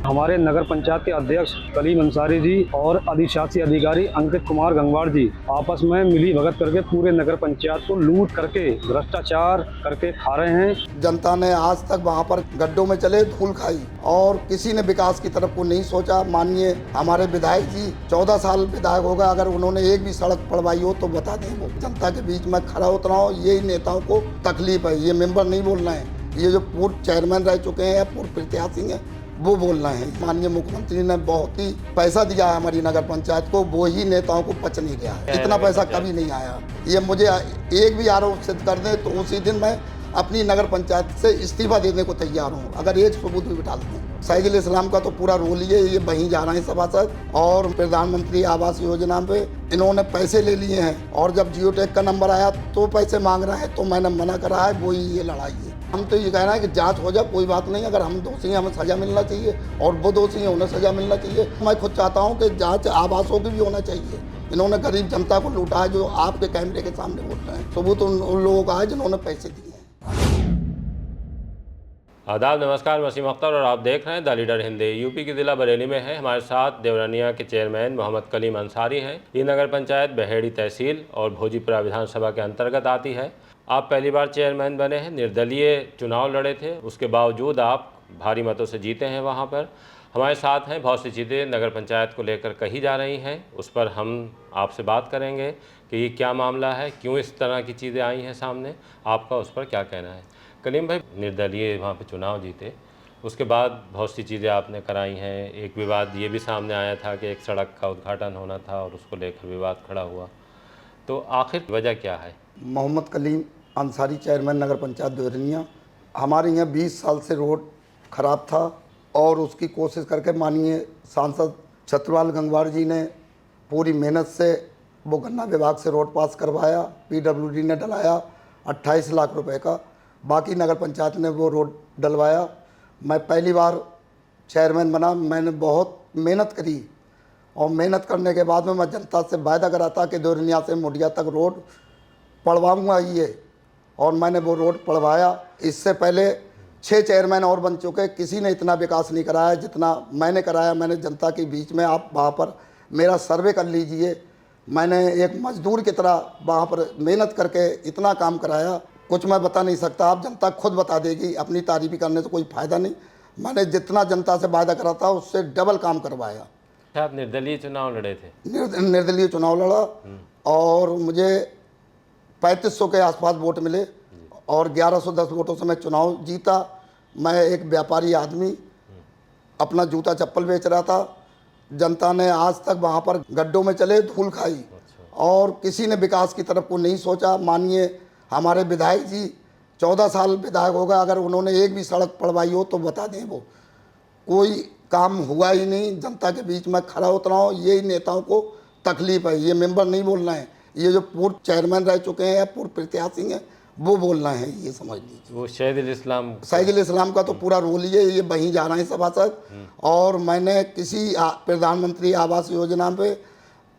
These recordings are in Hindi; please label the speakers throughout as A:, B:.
A: हमारे नगर पंचायत के अध्यक्ष कलीम अंसारी जी और अधिशासी अधिकारी अंकित कुमार गंगवार जी आपस में मिली भगत करके पूरे नगर पंचायत को लूट करके भ्रष्टाचार करके खा रहे हैं।
B: जनता ने आज तक वहां पर गड्ढों में चले धूल खाई और किसी ने विकास की तरफ को नहीं सोचा। माननीय हमारे विधायक जी 14 साल विधायक होगा, अगर उन्होंने एक भी सड़क पड़वाई हो तो बता दें। वो जनता के बीच में खड़ा उतरा हो, यही नेताओं को तकलीफ है। ये मेंबर नहीं बोलना है, ये जो पूर्व चेयरमैन रह चुके हैं या पूर्व प्रत्याशी हैं वो बोलना है। माननीय मुख्यमंत्री ने बहुत ही पैसा दिया है हमारी नगर पंचायत को, वो ही नेताओं को पच नहीं गया है। इतना पैसा कभी नहीं आया। ये मुझे एक भी आरोप सिद्ध कर दें तो उसी दिन मैं अपनी नगर पंचायत से इस्तीफा देने को तैयार हूँ, अगर एक सबूत भी बिठा दें। साइकिल इस्लाम का तो पूरा रोल ये वहीं जा रहे हैं सभासद, और प्रधानमंत्री आवास योजना पे इन्होंने पैसे ले लिए हैं, और जब जियोटेक का नंबर आया तो पैसे मांग रहे हैं, तो मैंने मना करा है। वही ये लड़ाई है। हम तो ये कह रहे हैं कि जांच हो जाए, कोई बात नहीं। अगर हम दोषी हैं हमें सजा मिलना चाहिए, और वो दोषी हैं उन्हें सजा मिलना चाहिए। मैं खुद चाहता हूँ कि जांच आवासों की भी होना चाहिए। इन्होंने गरीब जनता को लूटा है, जो आपके कैमरे के सामने बोल रहे हैं। सबूत उन लोगों का है जिन्होंने पैसे दिए हैं।
C: आदाब, नमस्कार, वसीम अख्तर और आप देख रहे हैं द लीडर हिंदी। यूपी के ज़िला बरेली में है। हमारे साथ देवरनिया के चेयरमैन मोहम्मद कलीम अंसारी हैं। ये नगर पंचायत बहेड़ी तहसील और भोजीपुरा विधानसभा के अंतर्गत आती है। आप पहली बार चेयरमैन बने हैं, निर्दलीय चुनाव लड़े थे, उसके बावजूद आप भारी मतों से जीते हैं। वहाँ पर हमारे साथ हैं, बहुत सी चीज़ें नगर पंचायत को लेकर कही जा रही हैं, उस पर हम आपसे बात करेंगे कि ये क्या मामला है, क्यों इस तरह की चीज़ें आई हैं सामने, आपका उस पर क्या कहना है। कलीम भाई, निर्दलीय वहाँ पे चुनाव जीते, उसके बाद बहुत सी चीज़ें आपने कराई हैं। एक विवाद ये भी सामने आया था कि एक सड़क का उद्घाटन होना था और उसको लेकर विवाद खड़ा हुआ, तो आखिर वजह क्या है?
B: मोहम्मद कलीम अंसारी, चेयरमैन नगर पंचायत देवरनिया। हमारे यहाँ 20 साल से रोड खराब था, और उसकी कोशिश करके माननीय सांसद छत्रलाल गंगवार जी ने पूरी मेहनत से वो गन्ना विभाग से रोड पास करवाया। PWD ने डलाया 28 लाख रुपए का, बाकी नगर पंचायत ने वो रोड डलवाया। मैं पहली बार चेयरमैन बना, मैंने बहुत मेहनत करी, और मेहनत करने के बाद में मैं जनता से वायदा करा था कि देवरनिया से मुडिया तक रोड पढ़वाऊँगा ये, और मैंने वो रोड पढ़वाया। इससे पहले 6 चेयरमैन और बन चुके, किसी ने इतना विकास नहीं कराया जितना मैंने कराया। मैंने जनता के बीच में, आप वहाँ पर मेरा सर्वे कर लीजिए, मैंने एक मजदूर की तरह वहाँ पर मेहनत करके इतना काम कराया, कुछ मैं बता नहीं सकता। आप जनता खुद बता देगी, अपनी तारीफ करने से कोई फ़ायदा नहीं। मैंने जितना जनता से वायदा करा था उससे डबल काम करवाया।
C: आप निर्दलीय चुनाव लड़े थे?
B: निर्दलीय चुनाव लड़ा, और मुझे 3500 के आसपास वोट मिले, और 1110 वोटों से मैं चुनाव जीता। मैं एक व्यापारी आदमी, अपना जूता चप्पल बेच रहा था। जनता ने आज तक वहाँ पर गड्ढों में चले धूल खाई, और किसी ने विकास की तरफ को नहीं सोचा। माननीय हमारे विधायक जी 14 साल विधायक होगा, अगर उन्होंने एक भी सड़क पड़वाई हो तो बता दें। वो कोई काम हुआ ही नहीं। जनता के बीच में खड़ा उतरा हो, यही नेताओं को तकलीफ है। ये मेंबर नहीं बोलना है, ये जो पूर्व चेयरमैन रह चुके हैं या पूर्व प्रत्याशी हैं वो बोलना है। ये समझ लीजिए।
C: वो साइकिल इस्लाम
B: का तो पूरा रोल ये वहीं जा रहे हैं सभासद, और मैंने किसी प्रधानमंत्री आवास योजना पे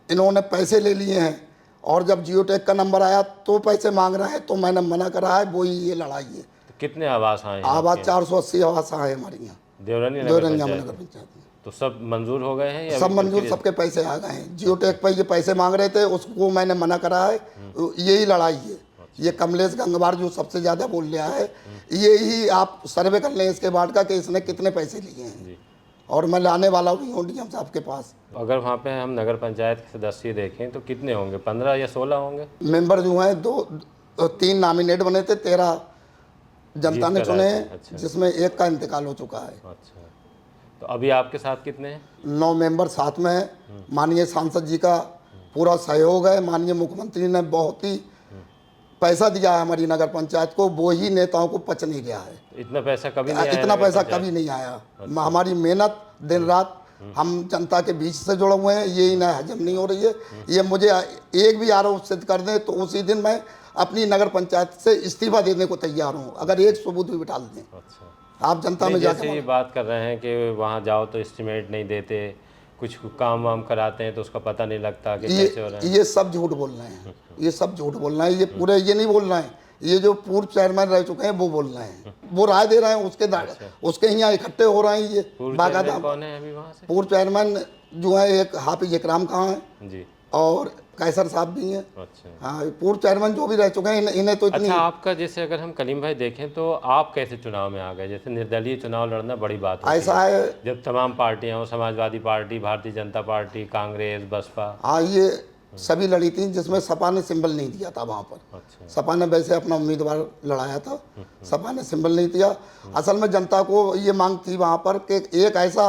B: इन्होंने पैसे ले लिए हैं, और जब जियोटेक का नंबर आया तो पैसे मांग रहे हैं, तो मैंने मना करा है। वही ये लड़ाई है।
C: तो कितने आवास आए?
B: आवास 480 आवास आए हमारे यहाँ
C: देवरनिया नगर पंचायत में। तो सब मंजूर हो गए हैं?
B: सब मंजूर, सबके पैसे आ गए हैं। जियोटेक पर ये पैसे मांग रहे थे, उसको मैंने मना करा है। यही लड़ाई है। ये कमलेश गंगवार जो सबसे ज़्यादा बोल रहा है, यही आप सर्वे कर लें इसके बाद का कि इसने कितने पैसे लिए हैं, और मैं लाने वाला हूँ डीएम साहब के पास।
C: अगर वहाँ पे हम नगर पंचायत के सदस्य देखें तो कितने होंगे? 15 या 16 होंगे
B: मेंबर जो हैं। 3 नॉमिनेट बने थे, 13 जनता ने चुने हैं। अच्छा। जिसमें एक का इंतकाल हो चुका है।
C: अच्छा, तो अभी आपके साथ कितने हैं?
B: 9 मेंबर साथ में हैं। माननीय सांसद जी का पूरा सहयोग है। माननीय मुख्यमंत्री ने बहुत ही पैसा दिया है हमारी नगर पंचायत को, वो ही नेताओं को पच नहीं गया है।
C: इतना पैसा कभी नहीं आया?
B: इतना पैसा कभी नहीं आया। अच्छा। हमारी मेहनत दिन रात, हम जनता के बीच से जुड़े हुए हैं, ये ना हजम नहीं हो रही है। ये मुझे एक भी आरोप सिद्ध कर दें तो उसी दिन मैं अपनी नगर पंचायत से इस्तीफा देने को तैयार हूँ, अगर एक सबूत भी बिठा दें।
C: अच्छा,
B: आप जनता में
C: जैसे ये बात कर रहे हैं कि वहाँ जाओ तो एस्टिमेट नहीं देते, कुछ काम वाम कराते हैं तो उसका पता नहीं लगता कि कैसे हो रहा है।
B: ये सब झूठ बोल रहे हैं। ये सब झूठ बोल रहे हैं। ये पूरे ये नहीं बोल रहे हैं ये जो पूर्व चेयरमैन रह चुके हैं वो बोल रहे हैं, वो राय दे रहे हैं, उसके यहाँ इकट्ठे हो रहे हैं। ये
C: बाकायदा कौन है अभी वहाँ से?
B: पूर्व चेयरमैन जो है एक हाफिज इकराम खां है
C: जी,
B: और कैसर साहब भी हैं।
C: अच्छा
B: हाँ, पूर्व चेयरमैन जो भी रह चुके हैं इन्हें तो इतनी।
C: अच्छा, आपका जैसे अगर हम कलीम भाई देखें तो आप कैसे चुनाव में आ गए? जैसे निर्दलीय चुनाव लड़ना बड़ी बात होती
B: ऐसा है,
C: जब तमाम पार्टियां हो, समाजवादी पार्टी, भारतीय जनता पार्टी, कांग्रेस, बसपा।
B: हाँ ये सभी लड़ी थी, जिसमें सपा ने सिंबल नहीं दिया था वहाँ पर।
C: अच्छा,
B: सपा ने वैसे अपना उम्मीदवार लड़ाया था, सपा ने सिंबल नहीं दिया। असल में जनता को ये मांग थी वहाँ पर कि एक ऐसा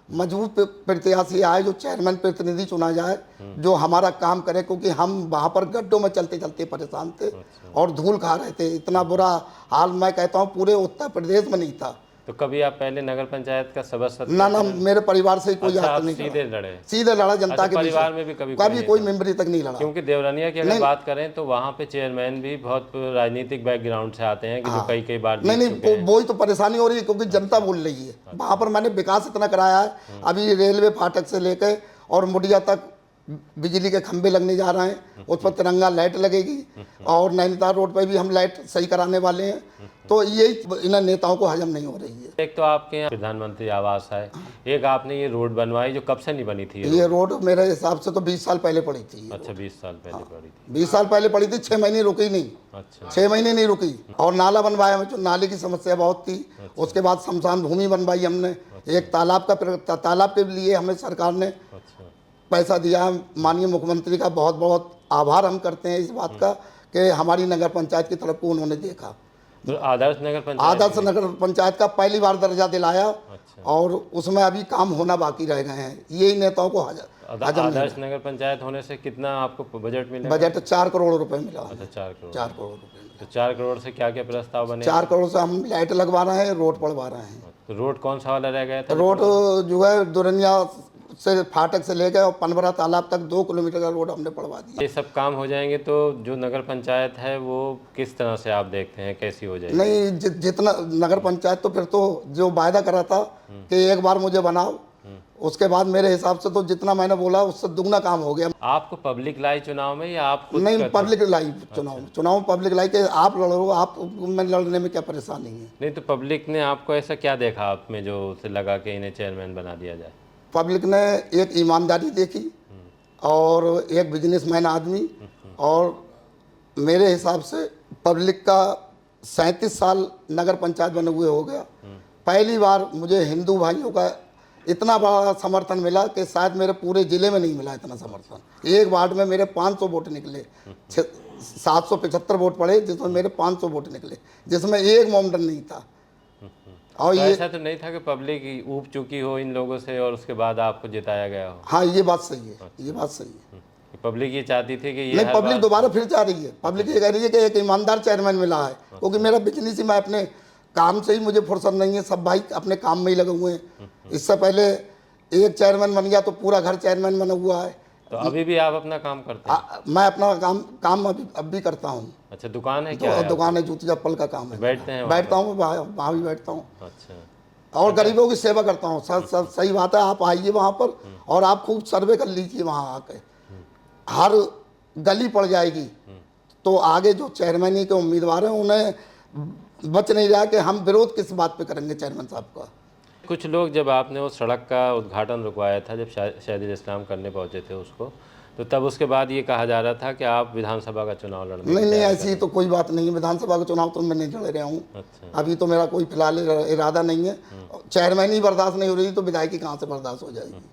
B: मजबूत प्रत्याशी आए जो चेयरमैन प्रतिनिधि चुना जाए, जो हमारा काम करे, क्योंकि हम वहाँ पर गड्ढों में चलते चलते परेशान थे और धूल खा रहे थे। इतना बुरा हाल मैं कहता हूँ पूरे उत्तर प्रदेश में नहीं था।
C: तो कभी आप पहले नगर पंचायत का सदस्य थे?
B: ना मेरे परिवार से कोई
C: अच्छा,
B: हाथ
C: आप
B: नहीं
C: सीधे
B: लड़ा।
C: लड़े?
B: सीधे लड़ा जनता
C: अच्छा,
B: के बीच
C: परिवार में भी कभी
B: कोई मेंबरी तक नहीं लड़ा।
C: क्योंकि देवरानिया की अगर बात करें तो वहाँ पे चेयरमैन भी बहुत राजनीतिक बैकग्राउंड से आते हैं कि जो कई बार जीत चुके
B: नहीं,
C: हैं।
B: वही तो परेशानी हो रही है, क्योंकि जनता बोल रही है। वहाँ पर मैंने विकास इतना कराया है, अभी रेलवे फाटक से लेकर और मुड़िया तक बिजली के खंभे लगने जा रहे हैं, उस पर तिरंगा लाइट लगेगी, और नैनीताल रोड पर भी हम लाइट सही कराने वाले हैं। तो यही इन नेताओं को हजम नहीं हो रही है।
C: एक तो आपके यहाँ प्रधानमंत्री आवास है, एक आपने ये रोड बनवाई जो कब से नहीं बनी थी?
B: ये रोड मेरे हिसाब से तो 20 साल पहले पड़ी थी।
C: अच्छा, 20 साल पहले पड़ी थी।
B: 20 साल पहले पड़ी थी, 6 महीने रुकी नहीं।
C: अच्छा,
B: 6 महीने नहीं रुकी। और नाला बनवाया हमें, जो नाले की समस्या बहुत थी। उसके बाद शमशान भूमि बनवाई हमने, एक तालाब के लिए हमें सरकार ने
C: अच्छा,
B: पैसा दिया। माननीय मुख्यमंत्री का बहुत बहुत आभार हम करते हैं इस बात का कि हमारी नगर पंचायत की तरफ को उन्होंने देखा।
C: तो आदर्श नगर
B: पंचायत का पहली बार दर्जा दिलाया।
C: अच्छा,
B: और उसमें अभी काम होना बाकी रह गए हैं। यही नेताओं को
C: आदर्श नगर पंचायत होने से कितना आपको बजट मिला?
B: बजट 4 करोड़ रुपए मिला।
C: अच्छा, 4 करोड़।
B: 4 करोड़ रुपए।
C: तो 4 करोड़ से क्या क्या प्रस्ताव बने?
B: 4 करोड़ से हम लाइट लगवा रहे हैं, रोड पड़वा रहे हैं।
C: तो रोड कौन सा वाला रह गया था?
B: रोड जो है दुरनिया से फाटक से लेकर और पनबरा तालाब तक 2 किलोमीटर का रोड हमने पड़वा दिया।
C: ये सब काम हो जाएंगे तो जो नगर पंचायत है वो किस तरह से आप देखते हैं, कैसी हो जाएगी?
B: नहीं, जितना नगर पंचायत तो फिर तो जो वायदा करा था कि एक बार मुझे बनाओ, उसके बाद मेरे हिसाब से तो जितना मैंने बोला उससे दुगना काम हो गया।
C: आपको पब्लिक लाई चुनाव में या आप खुद
B: नहीं, पब्लिक लाई चुनाव पब्लिक लाई के आप लड़ो, आप में लड़ने में क्या परेशानी है?
C: नहीं, तो पब्लिक ने आपको ऐसा क्या देखा आप में जो उसे लगा कि इन्हें चेयरमैन बना दिया जाए?
B: पब्लिक ने एक ईमानदारी देखी और एक बिजनेसमैन आदमी, और मेरे हिसाब से पब्लिक का 37 साल नगर पंचायत बने हुए हो गया। पहली बार मुझे हिंदू भाइयों का इतना बड़ा समर्थन मिला कि शायद मेरे पूरे ज़िले में नहीं मिला इतना समर्थन। एक वार्ड में मेरे 500 वोट निकले, 775 वोट पड़े, जिसमें मेरे 500 वोट निकले, जिसमें एक मोमडन नहीं था। और
C: तो
B: ये
C: ऐसा तो नहीं था कि पब्लिक ऊब चुकी हो इन लोगों से और उसके बाद आपको जिताया गया हो?
B: हाँ, ये बात सही है, ये बात सही है।
C: पब्लिक ये चाहती थी कि ये
B: नहीं,
C: हर
B: पब्लिक
C: बार-
B: दोबारा फिर चाह रही है। पब्लिक ये कह रही है कि एक ईमानदार चेयरमैन मिला है, क्योंकि मेरा बिजनेस ही, मैं अपने काम से ही मुझे फुर्सत नहीं है। सब भाई अपने काम में ही लगे हुए हैं। इससे पहले एक चेयरमैन बन गया तो पूरा घर चेयरमैन बना हुआ है।
C: तो अभी भी आप अपना काम करते हैं?
B: मैं अपना काम अब भी करता हूँ।
C: अच्छा, दुकान है क्या?
B: दुकान है, जूती चप्पल का काम है।
C: बैठते हैं?
B: बैठता हूँ, वहाँ भी बैठता हूँ,
C: अच्छा,
B: और गरीबों की सेवा करता हूँ। सब सही बात है। आप आइए वहाँ पर और आप खूब सर्वे कर लीजिए। वहाँ आके हर गली पड़ जाएगी, तो आगे जो चेयरमैनी के उम्मीदवार हैं उन्हें बच नहीं रहा कि हम विरोध किस बात पे करेंगे चेयरमैन साहब का।
C: कुछ लोग जब आपने वो सड़क का उद्घाटन रुकवाया था, जब शहीद इस्लाम करने पहुंचे थे उसको, तो तब उसके बाद ये कहा जा रहा था कि आप विधानसभा का चुनाव लड़ने
B: नहीं, ऐसी तो कोई बात नहीं है। विधानसभा का चुनाव तो मैं नहीं लड़ रहा हूँ।
C: अच्छा,
B: अभी तो मेरा कोई फिलहाल इरादा नहीं है। चेयरमैन ही बर्दाश्त नहीं हो रही तो विधायकी कहाँ से बर्दाश्त हो जाएगी?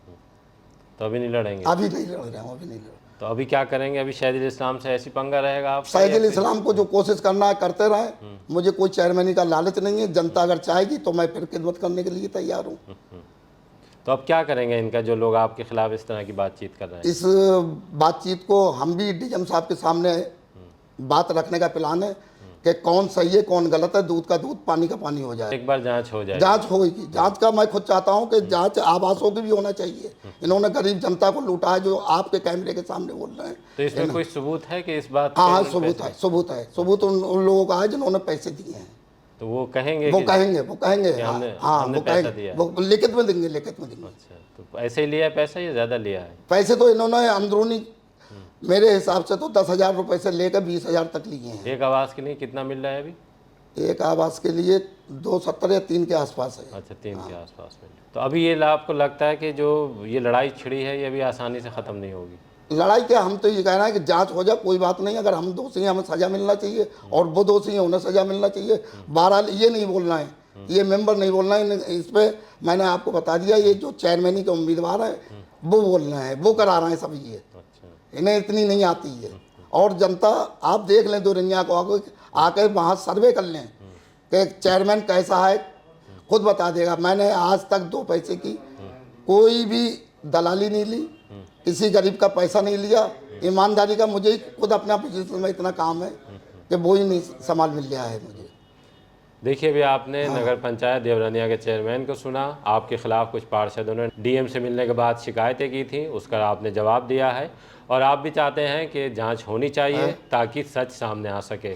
C: तो अभी नहीं लड़ेंगे?
B: अभी नहीं लड़ रहा हूँ, अभी नहीं लड़।
C: तो अभी क्या करेंगे? अभी शहीद इस्लाम से ऐसी पंगा रहेगा आप?
B: शहीद इस्लाम को जो कोशिश करना है करते रहे। मुझे कोई चेयरमैनी का लालच नहीं है। जनता अगर चाहेगी तो मैं फिर खिदमत करने के लिए तैयार हूँ।
C: तो अब क्या करेंगे इनका, जो लोग आपके खिलाफ इस तरह की बातचीत कर रहे हैं?
B: इस बातचीत को हम भी डीएम साहब के सामने बात रखने का प्लान है कि कौन सही है कौन गलत है। दूध का दूध, पानी का पानी हो जाए।
C: एक बार जांच हो जाए।
B: जांच होगी। जांच का मैं खुद चाहता हूं कि जांच आवासों की भी होना चाहिए। इन्होंने गरीब जनता को लूटा है, जो आपके कैमरे के सामने बोल रहे हैं।
C: तो इसमें कोई सबूत है कि इस बात
B: हाँ,
C: पे
B: सबूत है, सबूत है। सबूत उन लोगों का है जिन्होंने पैसे दिए हैं।
C: तो वो कहेंगे
B: वो
C: कि-
B: कहेंगे
C: कि हमने पैसा दिया है।
B: वो लिखित में देंगे, लिखित में देंगे।
C: अच्छा, तो ऐसे ही लिया है पैसा या ज़्यादा लिया है?
B: पैसे तो इन्होंने अंदरूनी मेरे हिसाब से तो 10,000 रुपये से लेकर 20,000 तक लिए हैं।
C: एक आवास के लिए कितना मिल रहा है अभी?
B: एक आवास के लिए 270 या 3 के आसपास है।
C: अच्छा, 3 के आसपास में। तो अभी ये आपको लगता है कि जो ये लड़ाई छिड़ी है ये अभी आसानी से ख़त्म नहीं होगी?
B: लड़ाई क्या, हम तो ये कह रहे हैं कि जांच हो जाए, कोई बात नहीं। अगर हम दोषी हैं हमें सज़ा मिलना चाहिए और वो दोषी हैं उन्हें सज़ा मिलना चाहिए। बहरहाल ये नहीं बोलना है, ये मेंबर नहीं बोलना है। इस पर मैंने आपको बता दिया, ये जो चेयरमैनी के उम्मीदवार हैं वो बोलना है, वो करा रहे हैं सब ये। इन्हें इतनी नहीं आती है। और जनता आप देख लें, दोरनिया को आकर वहाँ सर्वे कर लें कि चेयरमैन कैसा है, खुद बता देगा। मैंने आज तक 2 पैसे की कोई भी दलाली नहीं ली, किसी गरीब का पैसा नहीं लिया। ईमानदारी का मुझे ही खुद अपना पोजीशन में इतना काम है कि वो ही नहीं संभाल मिल गया है मुझे।
C: देखिए, अभी आपने नगर पंचायत देवरानिया के चेयरमैन को सुना। आपके खिलाफ कुछ पार्षदों ने डीएम से मिलने के बाद शिकायतें की थी, उसका आपने जवाब दिया है और आप भी चाहते हैं कि जांच होनी चाहिए ताकि सच सामने आ सके।